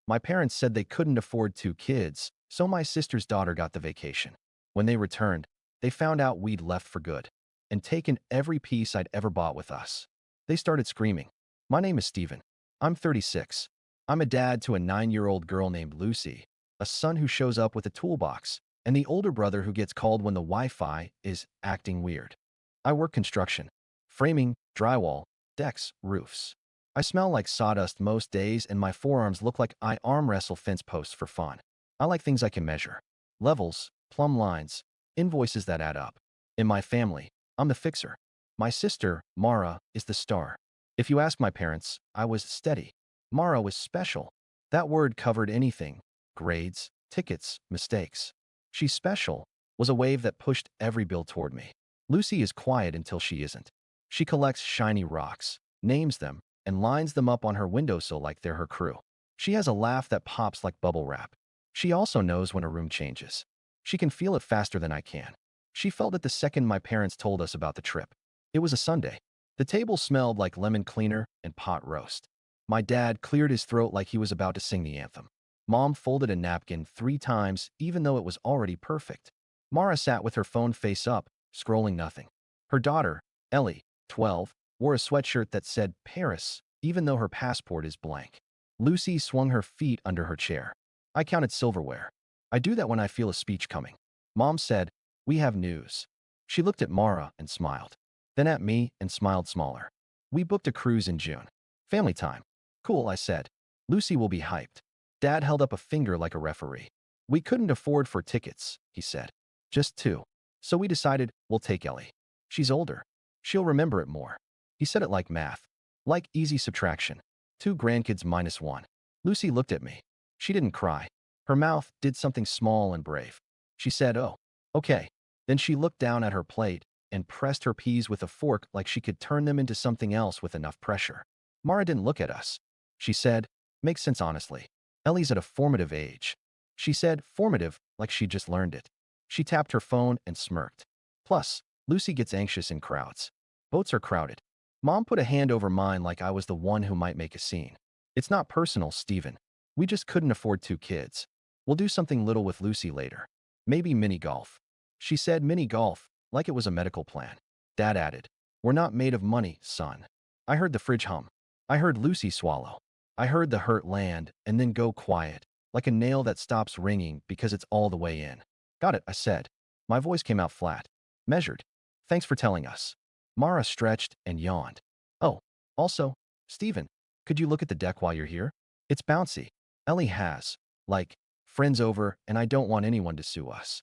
My parents said they couldn't afford 2 kids, so my sister's daughter got the vacation. When they returned, they found out we'd left for good and taken every piece I'd ever bought with us. They started screaming. My name is Steven. I'm 36. I'm a dad to a 9-year-old girl named Lucy, a son who shows up with a toolbox, and the older brother who gets called when the Wi-Fi is acting weird. I work construction, framing, drywall, decks, roofs. I smell like sawdust most days and my forearms look like I arm wrestle fence posts for fun. I like things I can measure. Levels, plumb lines, invoices that add up. In my family, I'm the fixer. My sister, Mara, is the star. If you ask my parents, I was steady. Mara was special. That word covered anything: grades, tickets, mistakes. She's special was a wave that pushed every bill toward me. Lucy is quiet until she isn't. She collects shiny rocks, names them, and lines them up on her windowsill like they're her crew. She has a laugh that pops like bubble wrap. She also knows when a room changes. She can feel it faster than I can. She felt it the second my parents told us about the trip. It was a Sunday. The table smelled like lemon cleaner and pot roast. My dad cleared his throat like he was about to sing the anthem. Mom folded a napkin 3 times, even though it was already perfect. Mara sat with her phone face up, scrolling nothing. Her daughter, Ellie, 12, wore a sweatshirt that said Paris, even though her passport is blank. Lucy swung her feet under her chair. I counted silverware. I do that when I feel a speech coming. Mom said, "We have news." She looked at Mara and smiled. Then at me and smiled smaller. "We booked a cruise in June. Family time." "Cool," I said. "Lucy will be hyped." Dad held up a finger like a referee. "We couldn't afford for tickets," he said. "Just 2. So we decided we'll take Ellie. She's older. She'll remember it more." He said it like math. Like easy subtraction. 2 grandkids minus 1. Lucy looked at me. She didn't cry. Her mouth did something small and brave. She said, "Oh, okay." Then she looked down at her plate and pressed her peas with a fork like she could turn them into something else with enough pressure. Mara didn't look at us. She said, "Makes sense honestly. Ellie's at a formative age." She said formative like she just learned it. She tapped her phone and smirked. "Plus, Lucy gets anxious in crowds. Boats are crowded." Mom put a hand over mine like I was the one who might make a scene. "It's not personal, Stephen. We just couldn't afford 2 kids. We'll do something little with Lucy later. Maybe mini golf." She said mini golf, like it was a medical plan. Dad added, "We're not made of money, son." I heard the fridge hum. I heard Lucy swallow. I heard the hurt land and then go quiet, like a nail that stops ringing because it's all the way in. "Got it," I said. My voice came out flat. "Measured. Thanks for telling us." Mara stretched and yawned. "Oh, also, Stephen, could you look at the deck while you're here? It's bouncy. Ellie has, like, friends over and I don't want anyone to sue us."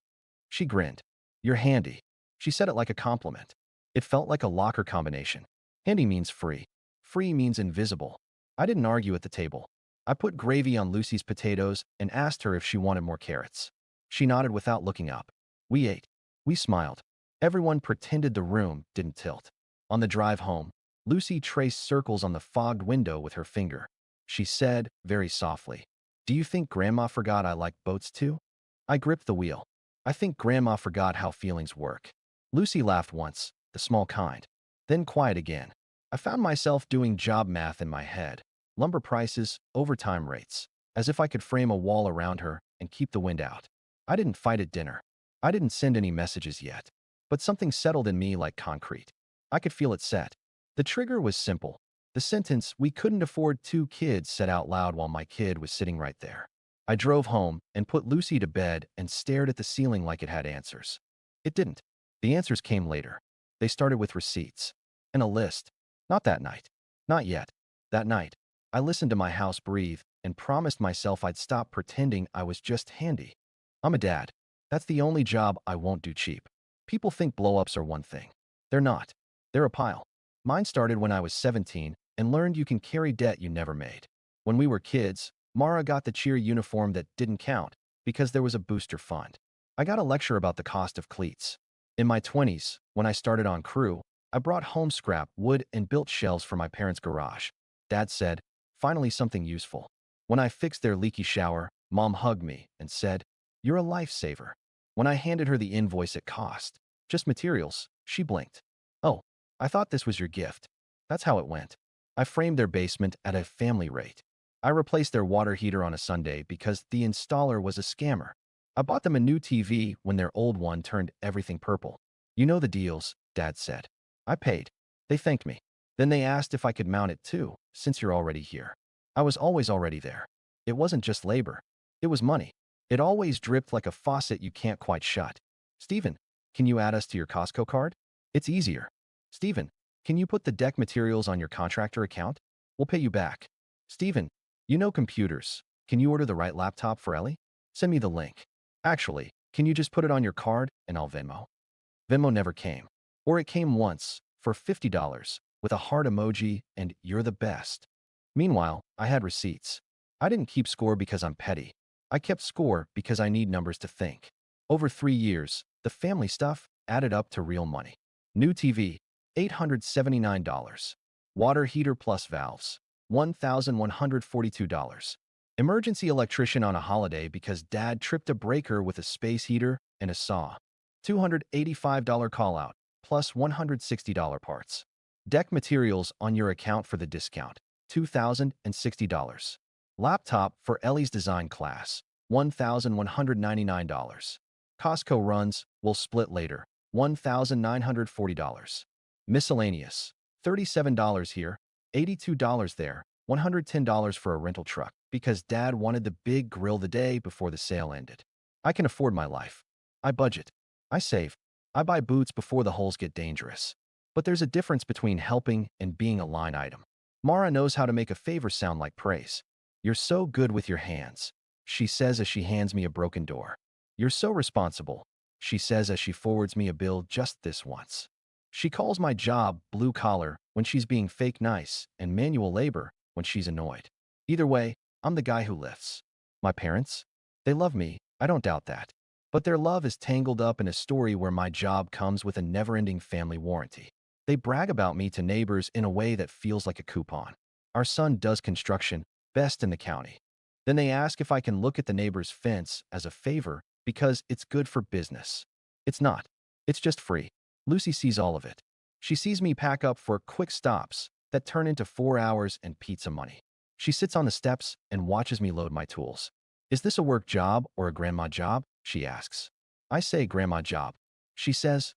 She grinned. "You're handy." She said it like a compliment. It felt like a locker combination. Handy means free. Free means invisible. I didn't argue at the table. I put gravy on Lucy's potatoes and asked her if she wanted more carrots. She nodded without looking up. We ate. We smiled. Everyone pretended the room didn't tilt. On the drive home, Lucy traced circles on the fogged window with her finger. She said, very softly, "Do you think Grandma forgot I like boats too?" I gripped the wheel. "I think Grandma forgot how feelings work." Lucy laughed once, the small kind. Then quiet again. I found myself doing job math in my head. Lumber prices, overtime rates. As if I could frame a wall around her and keep the wind out. I didn't fight at dinner. I didn't send any messages yet. But something settled in me like concrete. I could feel it set. The trigger was simple. The sentence, "We couldn't afford 2 kids," said out loud while my kid was sitting right there. I drove home and put Lucy to bed and stared at the ceiling like it had answers. It didn't. The answers came later. They started with receipts. And a list. Not that night. Not yet. That night, I listened to my house breathe and promised myself I'd stop pretending I was just handy. I'm a dad. That's the only job I won't do cheap. People think blow-ups are one thing. They're not. They're a pile. Mine started when I was 17 and learned you can carry debt you never made. When we were kids, Mara got the cheer uniform that didn't count because there was a booster fund. I got a lecture about the cost of cleats. In my 20s, when I started on crew, I brought home scrap wood and built shelves for my parents' garage. Dad said, "Finally something useful." When I fixed their leaky shower, Mom hugged me and said, "You're a lifesaver." When I handed her the invoice it cost, just materials, she blinked. "Oh, I thought this was your gift." That's how it went. I framed their basement at a family rate. I replaced their water heater on a Sunday because the installer was a scammer. I bought them a new TV when their old one turned everything purple. You know the deals, Dad said. I paid. They thanked me. Then they asked if I could mount it too, since you're already here. I was always already there. It wasn't just labor. It was money. It always dripped like a faucet you can't quite shut. Stephen, can you add us to your Costco card? It's easier. Stephen, can you put the deck materials on your contractor account? We'll pay you back. Stephen, you know computers. Can you order the right laptop for Ellie? Send me the link. Actually, can you just put it on your card and I'll Venmo? Venmo never came. Or it came once, for $50, with a heart emoji and "you're the best." Meanwhile, I had receipts. I didn't keep score because I'm petty. I kept score because I need numbers to think. Over 3 years, the family stuff added up to real money. New TV, $879. Water heater plus valves, $1,142. Emergency electrician on a holiday because Dad tripped a breaker with a space heater and a saw. $285 call-out, plus $160 parts. Deck materials on your account for the discount, $2,060. Laptop for Ellie's design class, $1,199. Costco runs, will split later, $1,940. Miscellaneous, $37 here, $82 there, $110 for a rental truck because Dad wanted the big grill the day before the sale ended. I can afford my life. I budget. I save. I buy boots before the holes get dangerous. But there's a difference between helping and being a line item. Mara knows how to make a favor sound like praise. You're so good with your hands, she says as she hands me a broken door. You're so responsible, she says as she forwards me a bill just this once. She calls my job blue collar when she's being fake nice and manual labor when she's annoyed. Either way, I'm the guy who lifts. My parents? They love me, I don't doubt that. But their love is tangled up in a story where my job comes with a never-ending family warranty. They brag about me to neighbors in a way that feels like a coupon. Our son does construction, best in the county. Then they ask if I can look at the neighbor's fence as a favor because it's good for business. It's not. It's just free. Lucy sees all of it. She sees me pack up for quick stops that turn into 4 hours and pizza money. She sits on the steps and watches me load my tools. Is this a work job or a grandma job? She asks. I say grandma job. She says,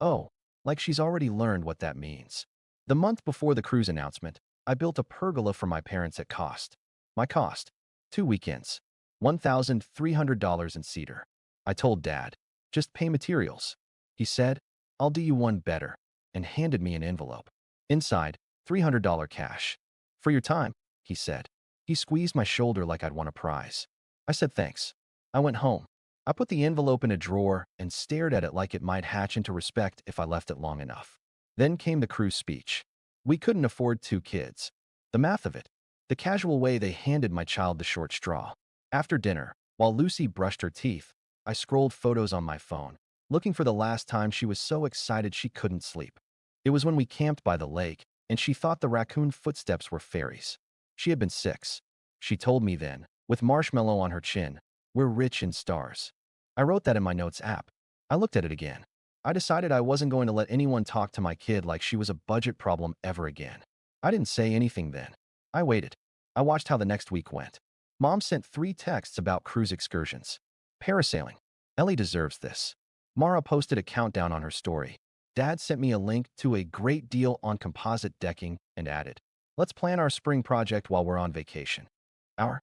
oh, like she's already learned what that means. The month before the cruise announcement, I built a pergola for my parents at cost. My cost, 2 weekends, $1,300 in cedar. I told Dad, just pay materials. He said, I'll do you one better, and handed me an envelope. Inside, $300 cash. For your time, he said. He squeezed my shoulder like I'd won a prize. I said thanks. I went home. I put the envelope in a drawer and stared at it like it might hatch into respect if I left it long enough. Then came the cruise speech. We couldn't afford 2 kids. The math of it. The casual way they handed my child the short straw. After dinner, while Lucy brushed her teeth, I scrolled photos on my phone, looking for the last time she was so excited she couldn't sleep. It was when we camped by the lake, and she thought the raccoon footsteps were fairies. She had been 6. She told me then, with marshmallow on her chin, we're rich in stars. I wrote that in my notes app. I looked at it again. I decided I wasn't going to let anyone talk to my kid like she was a budget problem ever again. I didn't say anything then. I waited. I watched how the next week went. Mom sent 3 texts about cruise excursions. Parasailing. Ellie deserves this. Mara posted a countdown on her story. Dad sent me a link to a great deal on composite decking and added, let's plan our spring project while we're on vacation. Our.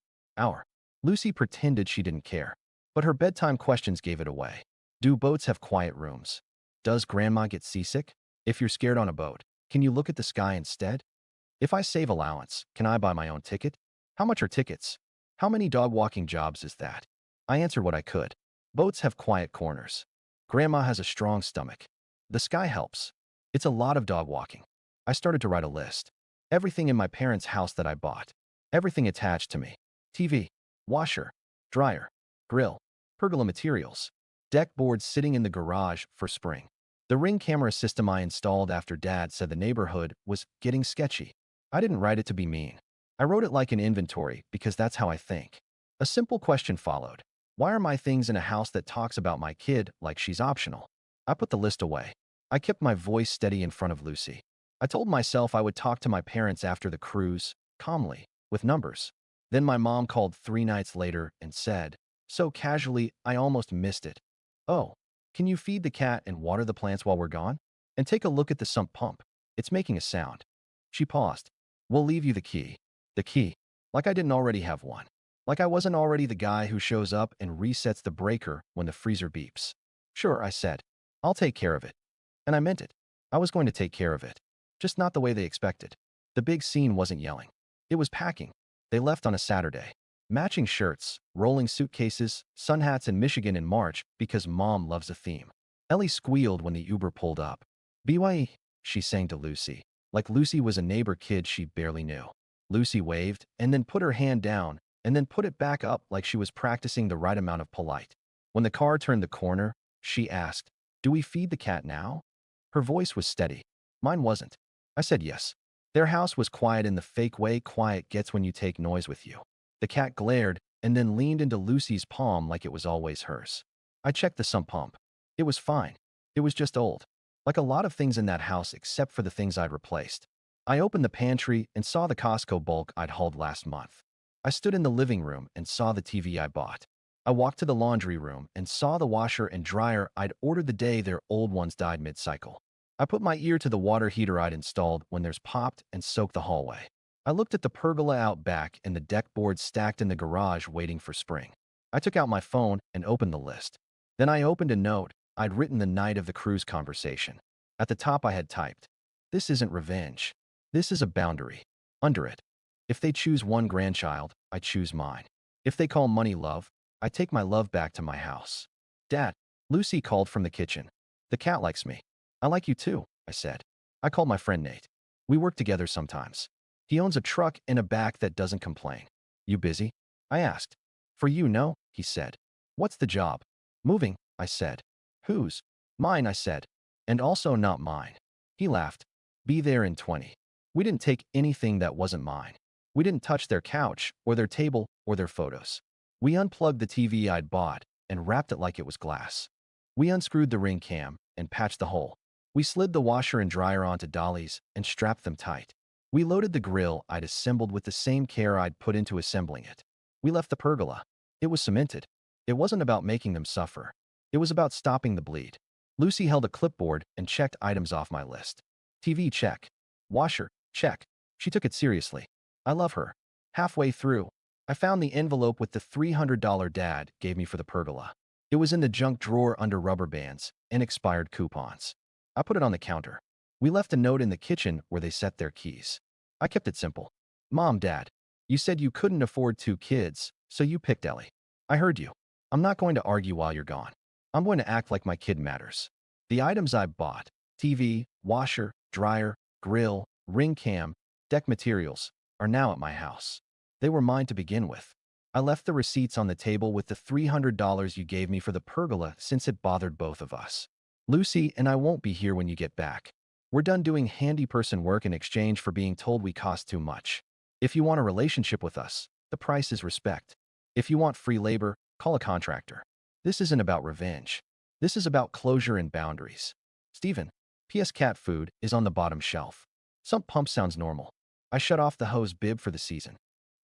Lucy pretended she didn't care, but her bedtime questions gave it away. Do boats have quiet rooms? Does grandma get seasick? If you're scared on a boat, can you look at the sky instead? If I save allowance, can I buy my own ticket? How much are tickets? How many dog walking jobs is that? I answered what I could. Boats have quiet corners. Grandma has a strong stomach. The sky helps. It's a lot of dog walking. I started to write a list. Everything in my parents' house that I bought. Everything attached to me. TV, washer, dryer, grill, pergola materials, deck boards sitting in the garage for spring. The Ring camera system I installed after Dad said the neighborhood was getting sketchy. I didn't write it to be mean. I wrote it like an inventory because that's how I think. A simple question followed. Why are my things in a house that talks about my kid like she's optional? I put the list away. I kept my voice steady in front of Lucy. I told myself I would talk to my parents after the cruise, calmly, with numbers. Then my mom called 3 nights later and said, so casually, I almost missed it. Oh, can you feed the cat and water the plants while we're gone? And take a look at the sump pump. It's making a sound. She paused. We'll leave you the key. The key. Like I didn't already have one. Like I wasn't already the guy who shows up and resets the breaker when the freezer beeps. Sure, I said. I'll take care of it. And I meant it. I was going to take care of it. Just not the way they expected. The big scene wasn't yelling. It was packing. They left on a Saturday. Matching shirts, rolling suitcases, sun hats in Michigan in March because mom loves a theme. Ellie squealed when the Uber pulled up. BYE, she sang to Lucy, like Lucy was a neighbor kid she barely knew. Lucy waved and then put her hand down and then put it back up like she was practicing the right amount of polite. When the car turned the corner, she asked, do we feed the cat now? Her voice was steady. Mine wasn't. I said yes. Their house was quiet in the fake way quiet gets when you take noise with you. The cat glared and then leaned into Lucy's palm like it was always hers. I checked the sump pump. It was fine. It was just old. Like a lot of things in that house except for the things I'd replaced. I opened the pantry and saw the Costco bulk I'd hauled last month. I stood in the living room and saw the TV I bought. I walked to the laundry room and saw the washer and dryer I'd ordered the day their old ones died mid-cycle. I put my ear to the water heater I'd installed when theirs popped and soaked the hallway. I looked at the pergola out back and the deck boards stacked in the garage waiting for spring. I took out my phone and opened the list. Then I opened a note I'd written the night of the cruise conversation. At the top I had typed, this isn't revenge. This is a boundary. Under it. If they choose one grandchild, I choose mine. If they call money love, I take my love back to my house. Dad, Lucy called from the kitchen. The cat likes me. I like you too, I said. I called my friend Nate. We work together sometimes. He owns a truck and a back that doesn't complain. You busy? I asked. For you, no, he said. What's the job? Moving, I said. Whose? Mine, I said. And also not mine. He laughed. Be there in 20. We didn't take anything that wasn't mine. We didn't touch their couch or their table or their photos. We unplugged the TV I'd bought and wrapped it like it was glass. We unscrewed the ring cam and patched the hole. We slid the washer and dryer onto dollies and strapped them tight. We loaded the grill I'd assembled with the same care I'd put into assembling it. We left the pergola. It was cemented. It wasn't about making them suffer. It was about stopping the bleed. Lucy held a clipboard and checked items off my list. TV, check. Washer, check. She took it seriously. I love her. Halfway through, I found the envelope with the $300 Dad gave me for the pergola. It was in the junk drawer under rubber bands and expired coupons. I put it on the counter. We left a note in the kitchen where they set their keys. I kept it simple. Mom, Dad, you said you couldn't afford 2 kids, so you picked Ellie. I heard you. I'm not going to argue while you're gone. I'm going to act like my kid matters. The items I bought, TV, washer, dryer, grill, ring cam, deck materials, are now at my house. They were mine to begin with. I left the receipts on the table with the $300 you gave me for the pergola since it bothered both of us. Lucy and I won't be here when you get back. We're done doing handy person work in exchange for being told we cost too much. If you want a relationship with us, the price is respect. If you want free labor, call a contractor. This isn't about revenge. This is about closure and boundaries. Stephen, P.S. cat food is on the bottom shelf. Sump pump sounds normal. I shut off the hose bib for the season.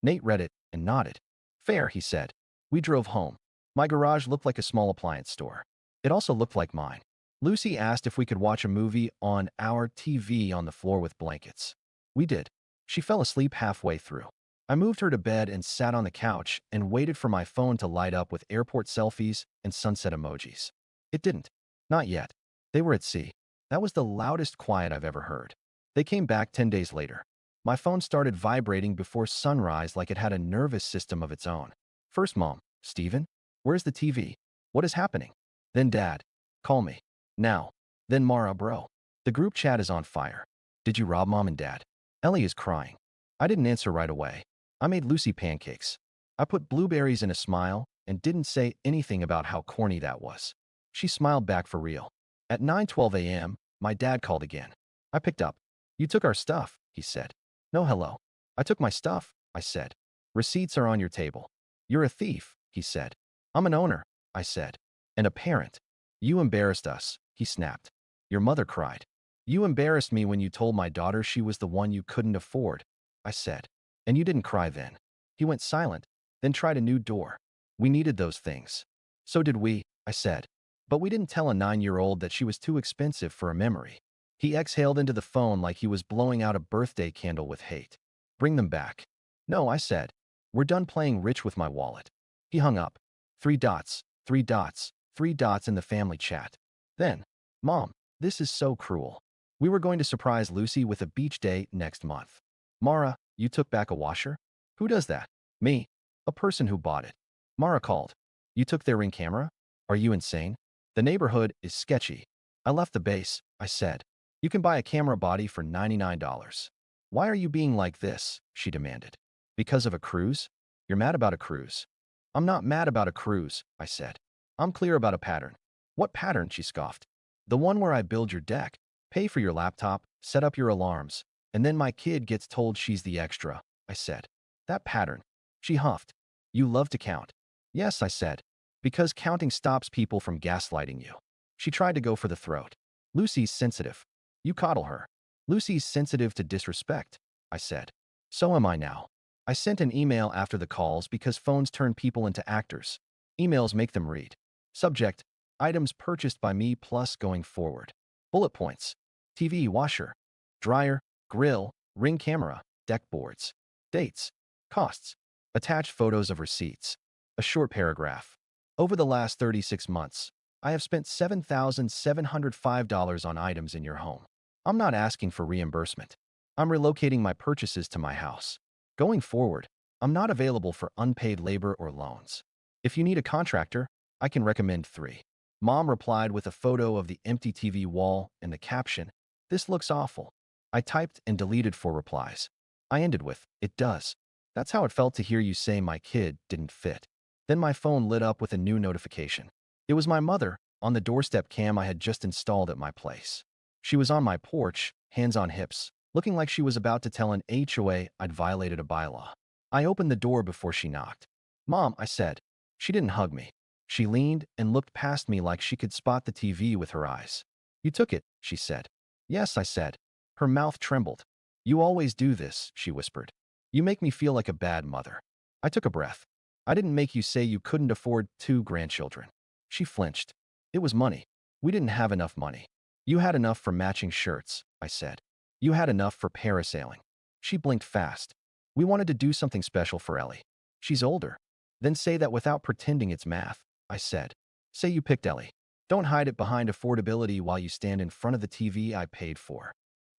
Nate read it and nodded. Fair, he said. We drove home. My garage looked like a small appliance store. It also looked like mine. Lucy asked if we could watch a movie on our TV on the floor with blankets. We did. She fell asleep halfway through. I moved her to bed and sat on the couch and waited for my phone to light up with airport selfies and sunset emojis. It didn't. Not yet. They were at sea. That was the loudest quiet I've ever heard. They came back 10 days later. My phone started vibrating before sunrise like it had a nervous system of its own. First, Mom. Stephen? Where's the TV? What is happening? Then Dad. Call me. Now. Then Mara, bro. The group chat is on fire. Did you rob Mom and Dad? Ellie is crying. I didn't answer right away. I made Lucy pancakes. I put blueberries in a smile and didn't say anything about how corny that was. She smiled back for real. At 9:12 a.m., my dad called again. I picked up. You took our stuff, he said. No hello. I took my stuff, I said. Receipts are on your table. You're a thief, he said. I'm an owner, I said. And a parent. You embarrassed us, he snapped. Your mother cried. You embarrassed me when you told my daughter she was the one you couldn't afford, I said. And you didn't cry then. He went silent, then tried a new door. We needed those things. So did we, I said. But we didn't tell a 9-year-old that she was too expensive for a memory. He exhaled into the phone like he was blowing out a birthday candle with hate. Bring them back. No, I said. We're done playing rich with my wallet. He hung up. 3 dots, 3 dots, 3 dots in the family chat. Then, Mom, this is so cruel. We were going to surprise Lucy with a beach day next month. Mara, you took back a washer? Who does that? Me. A person who bought it. Mara called. You took their Ring camera? Are you insane? The neighborhood is sketchy. I left the base, I said. You can buy a camera body for $99. Why are you being like this? She demanded. Because of a cruise? You're mad about a cruise. I'm not mad about a cruise, I said. I'm clear about a pattern. What pattern? She scoffed. The one where I build your deck, pay for your laptop, set up your alarms, and then my kid gets told she's the extra, I said. That pattern. She huffed. You love to count. Yes, I said. Because counting stops people from gaslighting you. She tried to go for the throat. Lucy's sensitive. You coddle her. Lucy's sensitive to disrespect, I said. So am I now. I sent an email after the calls because phones turn people into actors. Emails make them read. Subject, items purchased by me plus going forward. Bullet points. TV, washer, dryer, grill, Ring camera, deck boards. Dates. Costs. Attached photos of receipts. A short paragraph. Over the last 36 months, I have spent $7,705 on items in your home. I'm not asking for reimbursement. I'm relocating my purchases to my house. Going forward, I'm not available for unpaid labor or loans. If you need a contractor, I can recommend 3. Mom replied with a photo of the empty TV wall and the caption, "This looks awful." I typed and deleted 4 replies. I ended with, "It does." That's how it felt to hear you say my kid didn't fit. Then my phone lit up with a new notification. It was my mother, on the doorstep cam I had just installed at my place. She was on my porch, hands on hips, looking like she was about to tell an HOA I'd violated a bylaw. I opened the door before she knocked. "Mom," I said. She didn't hug me. She leaned and looked past me like she could spot the TV with her eyes. "You took it," she said. "Yes," I said. Her mouth trembled. "You always do this," she whispered. "You make me feel like a bad mother." I took a breath. "I didn't make you say you couldn't afford 2 grandchildren." She flinched. "It was money. We didn't have enough money." "You had enough for matching shirts," I said. "You had enough for parasailing." She blinked fast. "We wanted to do something special for Ellie. She's older." "Then say that without pretending it's math," I said. "Say you picked Ellie. Don't hide it behind affordability while you stand in front of the TV I paid for."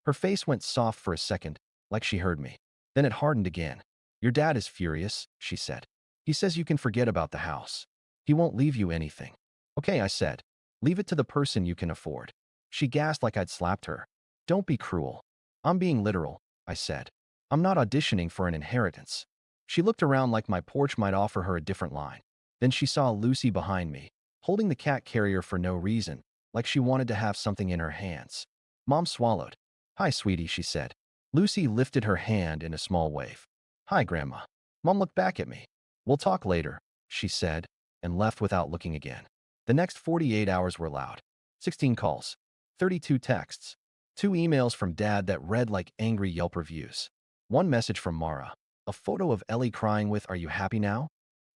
Her face went soft for a second, like she heard me. Then it hardened again. "Your dad is furious," she said. "He says you can forget about the house. He won't leave you anything." "Okay," I said. "Leave it to the person you can afford." She gasped like I'd slapped her. "Don't be cruel." "I'm being literal," I said. "I'm not auditioning for an inheritance." She looked around like my porch might offer her a different line. Then she saw Lucy behind me, holding the cat carrier for no reason, like she wanted to have something in her hands. Mom swallowed. "Hi, sweetie," she said. Lucy lifted her hand in a small wave. "Hi, Grandma." Mom looked back at me. "We'll talk later," she said, and left without looking again. The next 48 hours were loud. 16 calls, 32 texts, 2 emails from Dad that read like angry Yelp reviews, 1 message from Mara, a photo of Ellie crying with, "Are you happy now?"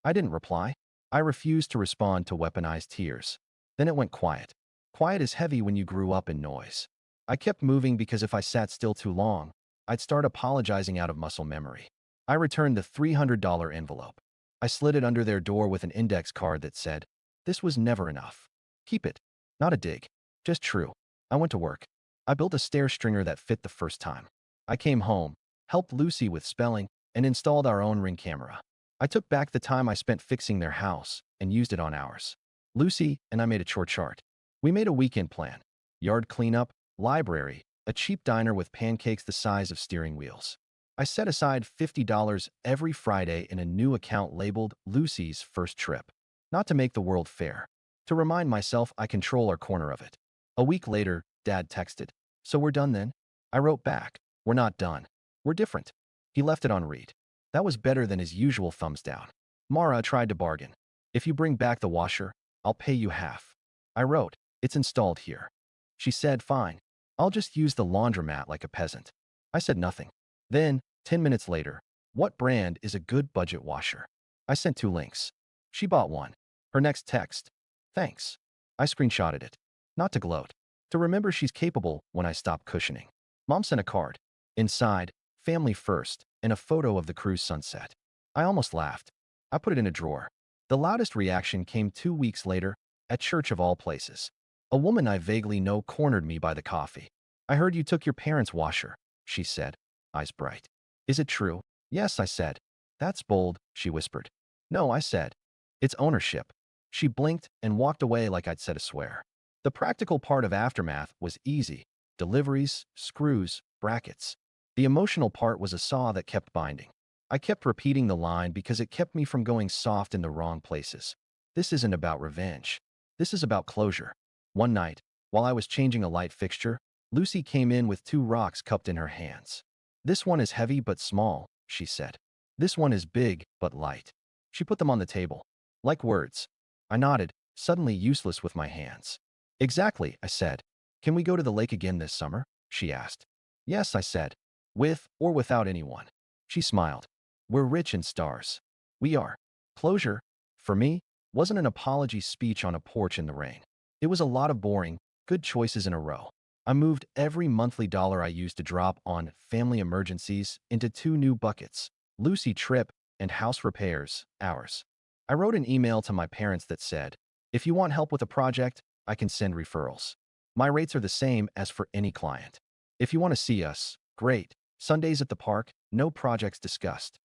I didn't reply. I refused to respond to weaponized tears. Then it went quiet. Quiet is heavy when you grew up in noise. I kept moving because if I sat still too long, I'd start apologizing out of muscle memory. I returned the $300 envelope. I slid it under their door with an index card that said, "This was never enough. Keep it." Not a dig. Just true. I went to work. I built a stair stringer that fit the first time. I came home, helped Lucy with spelling, and installed our own Ring camera. I took back the time I spent fixing their house and used it on ours. Lucy and I made a chore chart. We made a weekend plan. Yard cleanup, library, a cheap diner with pancakes the size of steering wheels. I set aside $50 every Friday in a new account labeled Lucy's First Trip. Not to make the world fair. To remind myself I control our corner of it. A week later, Dad texted, "So we're done then?" I wrote back, "We're not done. We're different." He left it on read. That was better than his usual thumbs down. Mara tried to bargain. "If you bring back the washer, I'll pay you half." I wrote, "It's installed here." She said, "Fine. I'll just use the laundromat like a peasant." I said nothing. Then, 10 minutes later, What brand is a good budget washer? I sent 2 links. She bought one. Her next text. Thanks. I screenshotted it. Not to gloat. To remember she's capable when I stop cushioning. Mom sent a card. Inside, family first, and a photo of the cruise sunset. I almost laughed. I put it in a drawer. The loudest reaction came 2 weeks later, at church of all places. A woman I vaguely know cornered me by the coffee. I heard you took your parents' washer, she said, eyes bright. Is it true? Yes, I said. That's bold, she whispered. No, I said. It's ownership. She blinked and walked away like I'd said a swear. The practical part of aftermath was easy. Deliveries, screws, brackets. The emotional part was a saw that kept binding. I kept repeating the line because it kept me from going soft in the wrong places. This isn't about revenge. This is about closure. One night, while I was changing a light fixture, Lucy came in with 2 rocks cupped in her hands. This one is heavy but small, she said. This one is big but light. She put them on the table. Like words. I nodded, suddenly useless with my hands. Exactly, I said. Can we go to the lake again this summer? She asked. Yes, I said. With or without anyone. She smiled. We're rich in stars. We are. Closure, for me, wasn't an apology speech on a porch in the rain. It was a lot of boring, good choices in a row. I moved every monthly dollar I used to drop on family emergencies into 2 new buckets, Lucy trip and house repairs, ours. I wrote an email to my parents that said, if you want help with a project, I can send referrals. My rates are the same as for any client. If you want to see us, great. Sundays at the park, no projects discussed.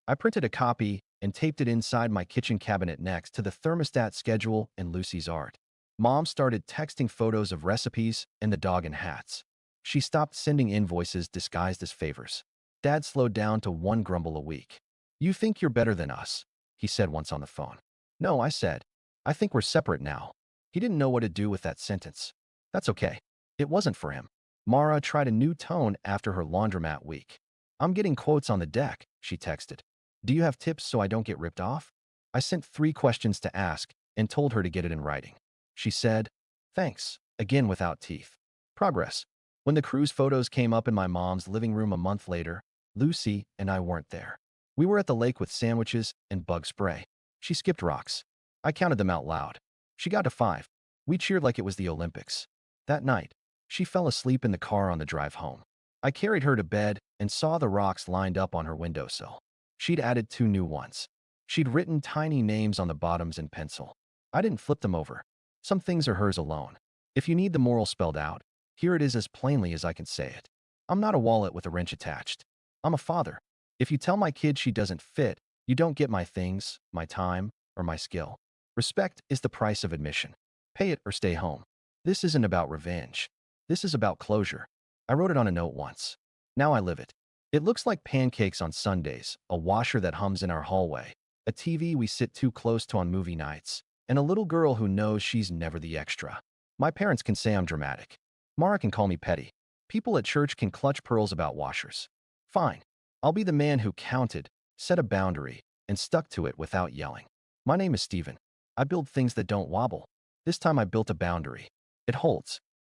I printed a copy and taped it inside my kitchen cabinet next to the thermostat schedule and Lucy's art. Mom started texting photos of recipes and the dog in hats. She stopped sending invoices disguised as favors. Dad slowed down to 1 grumble a week. You think you're better than us, he said once on the phone. No, I said. I think we're separate now. He didn't know what to do with that sentence. That's okay. It wasn't for him. Mara tried a new tone after her laundromat week. I'm getting quotes on the deck, she texted. Do you have tips so I don't get ripped off? I sent 3 questions to ask and told her to get it in writing. She said, thanks, again without teeth. Progress. When the cruise photos came up in my mom's living room a month later, Lucy and I weren't there. We were at the lake with sandwiches and bug spray. She skipped rocks. I counted them out loud. She got to 5. We cheered like it was the Olympics. That night, she fell asleep in the car on the drive home. I carried her to bed and saw the rocks lined up on her windowsill. She'd added 2 new ones. She'd written tiny names on the bottoms in pencil. I didn't flip them over. Some things are hers alone. If you need the moral spelled out, here it is as plainly as I can say it. I'm not a wallet with a wrench attached. I'm a father. If you tell my kid she doesn't fit, you don't get my things, my time, or my skill. Respect is the price of admission. Pay it or stay home. This isn't about revenge. This is about closure. I wrote it on a note once. Now I live it. It looks like pancakes on Sundays, a washer that hums in our hallway, a TV we sit too close to on movie nights, and a little girl who knows she's never the extra. My parents can say I'm dramatic. Mara can call me petty. People at church can clutch pearls about washers. Fine. I'll be the man who counted, set a boundary, and stuck to it without yelling. My name is Steven. I build things that don't wobble. This time I built a boundary. It holds.